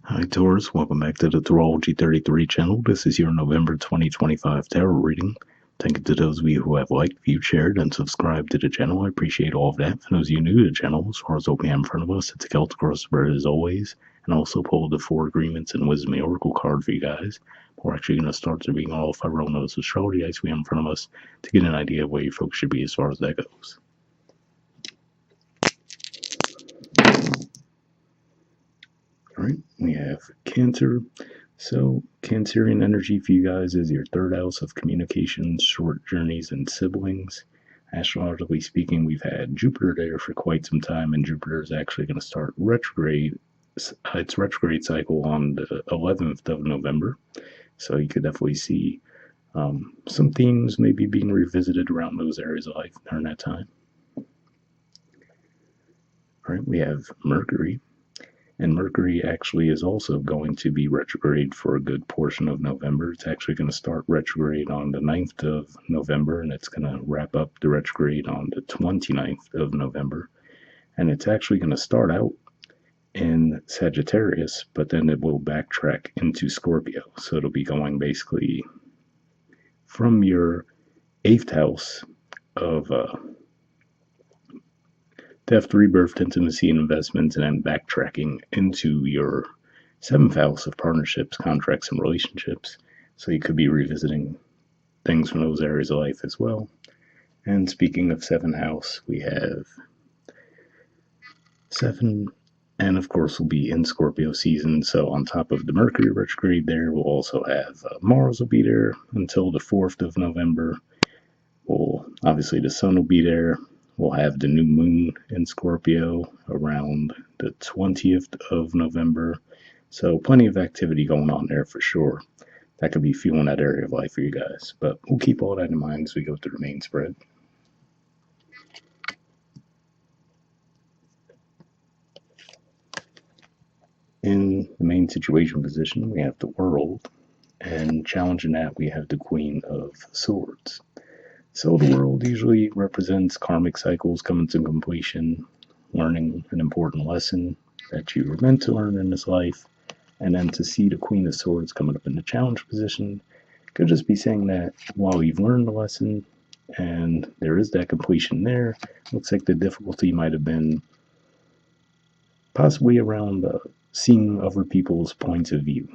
Hi Taurus, welcome back to the Astrology 33 channel. This is your November 2025 tarot reading. Thank you to those of you who have liked, viewed, shared, and subscribed to the channel. I appreciate all of that. For those of you new to the channel, as far as what we have in front of us, it's a Celtic crossbird as always, and also pulled the 4 agreements and wisdom oracle card for you guys. We're actually going to start the reading off. I roll notes astrology dice we have in front of us to get an idea of where your focus should be as far as that goes. All right, we have Cancer. So, Cancerian energy for you guys is your third house of communications, short journeys, and siblings. Astrologically speaking, we've had Jupiter there for quite some time, and Jupiter is actually going to start retrograde. Its retrograde cycle on the 11th of November. So, you could definitely see some themes maybe being revisited around those areas of life during that time. All right, we have Mercury. And Mercury actually is also going to be retrograde for a good portion of November. It's actually going to start retrograde on the 9th of November, and it's going to wrap up the retrograde on the 29th of November. And it's actually going to start out in Sagittarius, but then it will backtrack into Scorpio. So it'll be going basically from your 8th house of theft, rebirth, intimacy, and investments, and then backtracking into your 7th house of partnerships, contracts, and relationships. So you could be revisiting things from those areas of life as well. And speaking of 7th house, we have 7, and of course we'll be in Scorpio season. So on top of the Mercury retrograde there, we'll also have Mars will be there until the 4th of November. Obviously the sun will be there. We'll have the new moon in Scorpio around the 20th of November. So plenty of activity going on there for sure. That could be fueling that area of life for you guys. But we'll keep all that in mind as we go through the main spread. In the main situation position, we have the World. And challenging that, we have the Queen of Swords. So the World usually represents karmic cycles coming to completion, learning an important lesson that you were meant to learn in this life, and then to see the Queen of Swords coming up in the challenge position could just be saying that while you've learned the lesson and there is that completion there, looks like the difficulty might have been possibly around seeing other people's points of view,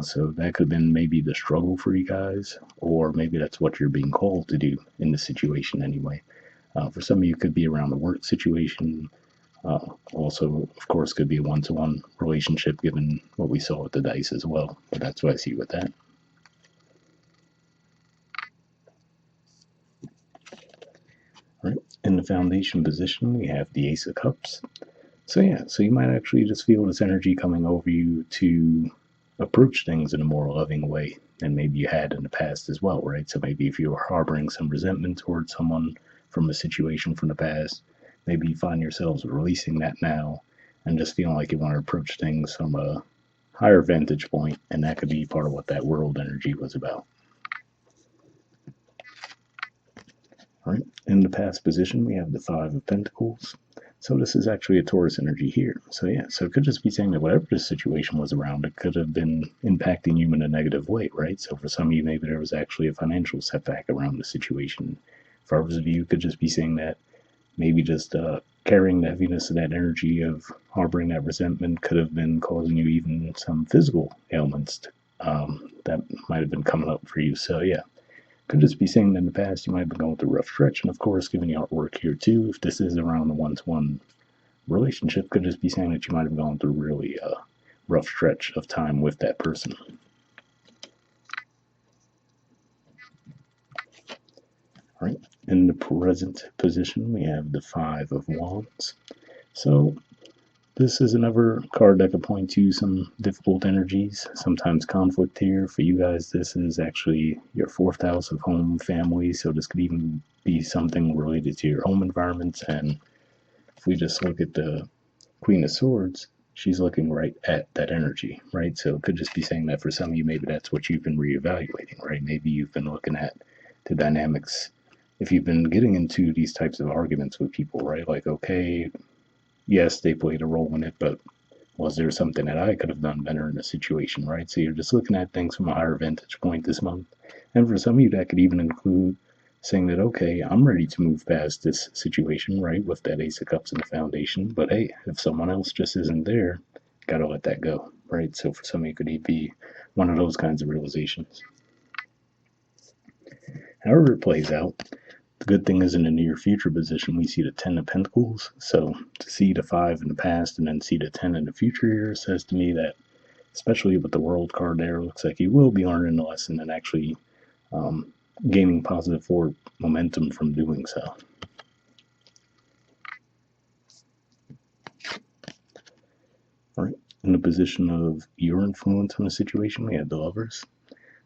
so that could have been maybe the struggle for you guys, or maybe that's what you're being called to do in this situation anyway. For some of you, it could be around the work situation. Also, of course, could be a one-to-one relationship given what we saw with the dice as well, but that's what I see with that. All right, in the foundation position, we have the Ace of Cups. So you might actually just feel this energy coming over you to approach things in a more loving way than maybe you had in the past as well, right? So maybe if you were harboring some resentment towards someone from a situation from the past, maybe you find yourselves releasing that now and just feeling like you want to approach things from a higher vantage point, and that could be part of what that World energy was about. All right, in the past position, we have the Five of Pentacles. So this is actually a Taurus energy here. So it could just be saying that whatever this situation was around, it could have been impacting you in a negative way, right? So for some of you, maybe there was actually a financial setback around the situation. For others of you, it could just be saying that maybe just carrying the heaviness of that energy of harboring that resentment could have been causing you even some physical ailments that might have been coming up for you. So could just be saying that in the past you might have been going through a rough stretch, and of course, given the artwork here too, if this is around the one-to-one relationship, could just be saying that you might have gone through really a rough stretch of time with that person. All right, in the present position, we have the Five of Wands. So this is another card that could point to some difficult energies, sometimes conflict here. For you guys, this is actually your 4th house of home, family, so this could even be something related to your home environment. And if we just look at the Queen of Swords, she's looking right at that energy, right? So it could just be saying that for some of you, maybe that's what you've been reevaluating, right? Maybe you've been looking at the dynamics. If you've been getting into these types of arguments with people, right? Like, okay, yes, they played a role in it, but was there something that I could have done better in the situation, right? So you're just looking at things from a higher vantage point this month. And for some of you, that could even include saying that, okay, I'm ready to move past this situation, right, with that Ace of Cups in the foundation. But hey, if someone else just isn't there, gotta let that go, right? So for some of you, it could be one of those kinds of realizations. However it plays out, the good thing is in the near future position, we see the Ten of Pentacles. So to see the Five in the past and then see the Ten in the future here says to me that, especially with the World card there, looks like you will be learning the lesson and actually um, gaining positive forward momentum from doing so. All right. In the position of your influence on the situation, we have the Lovers.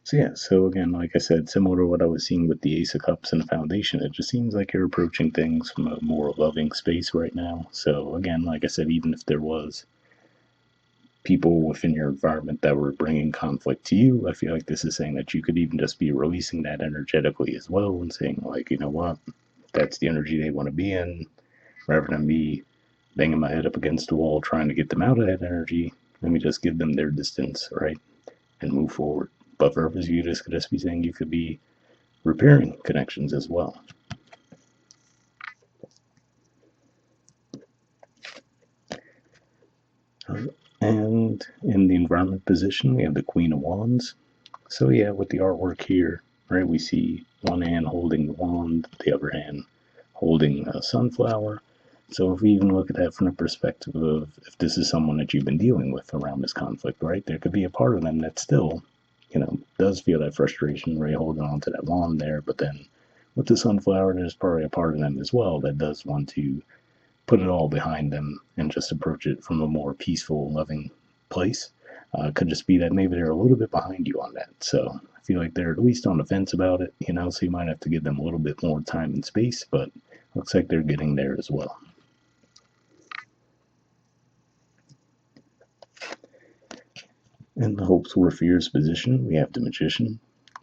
So yeah, so again, like I said, similar to what I was seeing with the Ace of Cups and the Foundation, it just seems like you're approaching things from a more loving space right now. So again, like I said, even if there was people within your environment that were bringing conflict to you, I feel like this is saying that you could even just be releasing that energetically as well and saying, like, you know what, that's the energy they want to be in, rather than me banging my head up against the wall trying to get them out of that energy. Let me just give them their distance, right, and move forward. But for others, you just could just be saying you could be repairing connections as well. And in the environment position, we have the Queen of Wands. So yeah, with the artwork here, right, we see one hand holding the wand, the other hand holding a sunflower. So if we even look at that from the perspective of if this is someone that you've been dealing with around this conflict, right, there could be a part of them that still, does feel that frustration, right, holding on to that wand there. But then with the sunflower, there's probably a part of them as well that does want to put it all behind them and just approach it from a more peaceful, loving place. Could just be that maybe they're a little bit behind you on that. So I feel like they're at least on the fence about it, so you might have to give them a little bit more time and space, but looks like they're getting there as well. In the hopes or fears position, we have the Magician.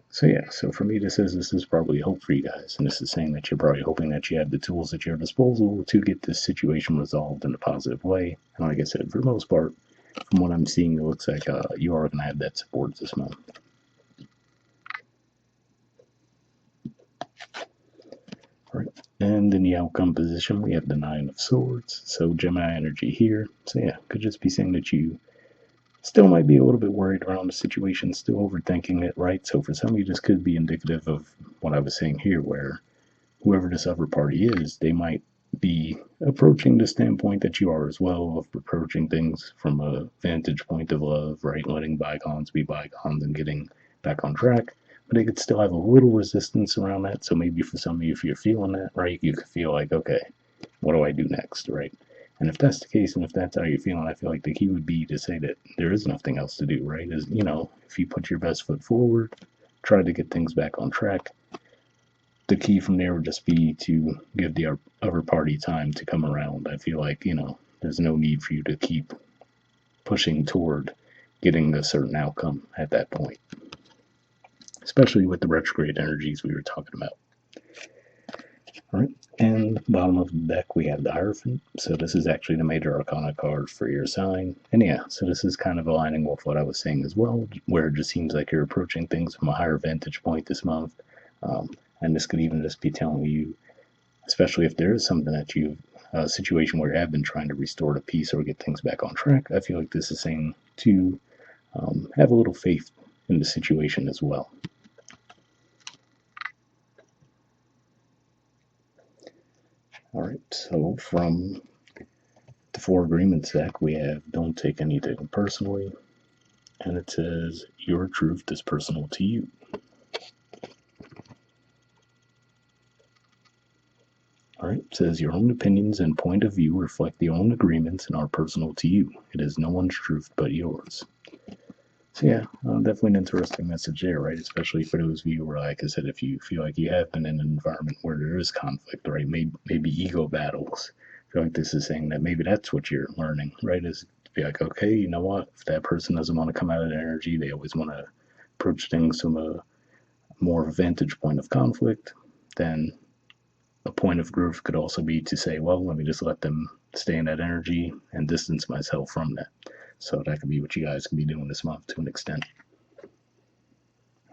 So yeah, so for me, this is probably hope for you guys, and this is saying that you're probably hoping that you have the tools at your disposal to get this situation resolved in a positive way. And like I said, for the most part, from what I'm seeing, it looks like you are going to have that support this month. All right, and in the outcome position, we have the Nine of Swords. So Gemini energy here. So yeah, could just be saying that you still might be a little bit worried around the situation, still overthinking it, right? So for some of you, this could be indicative of what I was saying here, where whoever this other party is, they might be approaching the standpoint that you are as well, of approaching things from a vantage point of love, right? Letting bygones be bygones and getting back on track. But they could still have a little resistance around that. So maybe for some of you, if you're feeling that, right, you could feel like, okay, what do I do next, right? And if that's the case, and if that's how you're feeling, I feel like the key would be to say that there is nothing else to do, right? Is, if you put your best foot forward, try to get things back on track, the key from there would just be to give the other party time to come around. I feel like, there's no need for you to keep pushing toward getting a certain outcome at that point, especially with the retrograde energies we were talking about. All right, and bottom of the deck we have the Hierophant. So this is actually the major arcana card for your sign. And yeah, so this is kind of aligning with what I was saying as well, where it just seems like you're approaching things from a higher vantage point this month. And this could even just be telling you, especially if there is something that a situation where you have been trying to restore the peace or get things back on track, I feel like this is saying to have a little faith in the situation as well. All right, so from the Four Agreements deck, we have Don't Take Anything Personally, and it says Your Truth is Personal to You. All right, it says your own opinions and point of view reflect the own agreements and are personal to you. It is no one's truth but yours. So yeah, definitely an interesting message there, right? Especially for those of you where, like I said, if you feel like you have been in an environment where there is conflict, right? Maybe ego battles. I feel like this is saying that maybe that's what you're learning, right? Is to be like, okay, you know what? If that person doesn't want to come out of their energy, they always want to approach things from a more vantage point of conflict, then a point of growth could also be to say, well, let me just let them stay in that energy and distance myself from that. So that could be what you guys can be doing this month to an extent.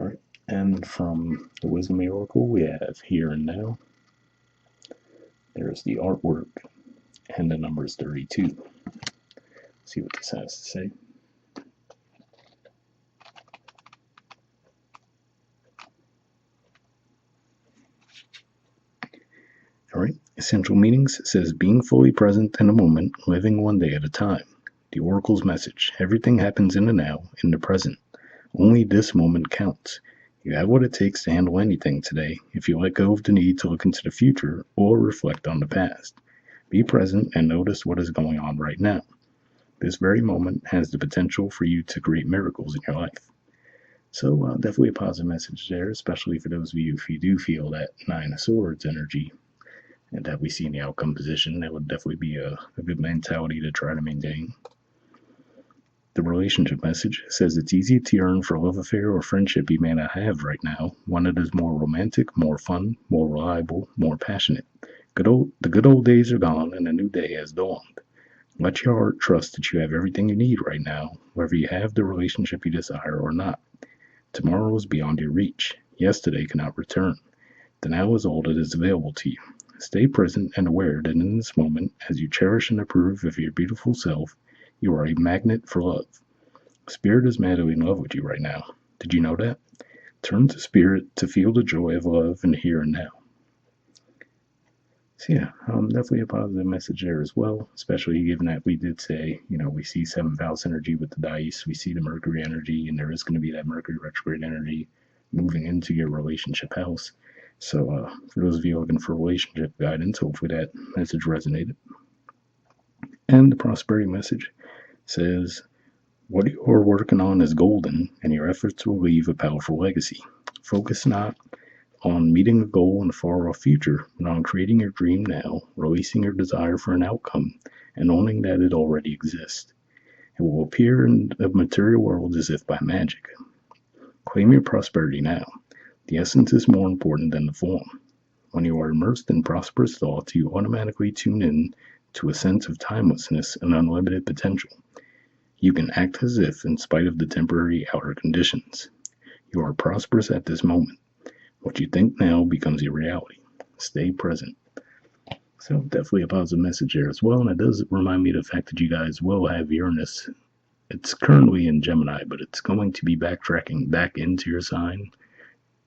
All right. And from the Wisdom Oracle, we have Here and Now. There's the artwork, and the number is 32. See what this has to say. All right. Essential meanings says being fully present in a moment, living one day at a time. The Oracle's message: everything happens in the now, in the present. Only this moment counts. You have what it takes to handle anything today if you let go of the need to look into the future or reflect on the past. Be present and notice what is going on right now. This very moment has the potential for you to create miracles in your life. So definitely a positive message there, especially for those of you if you do feel that Nine of Swords energy and that we see in the outcome position. That would definitely be a good mentality to try to maintain. The relationship message says it's easy to yearn for a love affair or friendship you may not have right now, one that is more romantic, more fun, more reliable, more passionate. The good old days are gone and a new day has dawned. Let your heart trust that you have everything you need right now, whether you have the relationship you desire or not. Tomorrow is beyond your reach. Yesterday cannot return. The now is all that is available to you. Stay present and aware that in this moment, as you cherish and approve of your beautiful self, you are a magnet for love. Spirit is madly in love with you right now. Did you know that? Turn to Spirit to feel the joy of love in the here and now. So yeah, definitely a positive message there as well, especially given that we did say, we see 7th house energy with the dice, we see the Mercury energy, and there is going to be that Mercury retrograde energy moving into your relationship house. So for those of you looking for relationship guidance, hopefully that message resonated. And the prosperity message says, what you are working on is golden, and your efforts will leave a powerful legacy. Focus not on meeting a goal in the far off future, but on creating your dream now, releasing your desire for an outcome, and owning that it already exists. It will appear in the material world as if by magic. Claim your prosperity now. The essence is more important than the form. When you are immersed in prosperous thoughts, you automatically tune in to a sense of timelessness and unlimited potential. You can act as if, in spite of the temporary outer conditions. You are prosperous at this moment. What you think now becomes your reality. Stay present. So definitely a positive message there as well. And it does remind me of the fact that you guys will have Uranus. It's currently in Gemini, but it's going to be backtracking back into your sign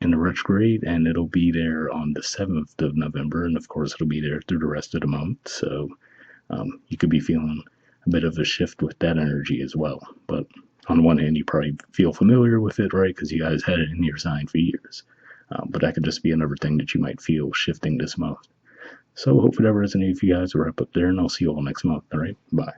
in the retrograde, and it'll be there on the 7th of November, and of course it'll be there through the rest of the month. So you could be feeling a bit of a shift with that energy as well. But on one hand, you probably feel familiar with it, right? Because you guys had it in your sign for years. But that could just be another thing that you might feel shifting this month. So hopefully that resonates with you guys. We'll wrap up there, and I'll see you all next month. All right, bye.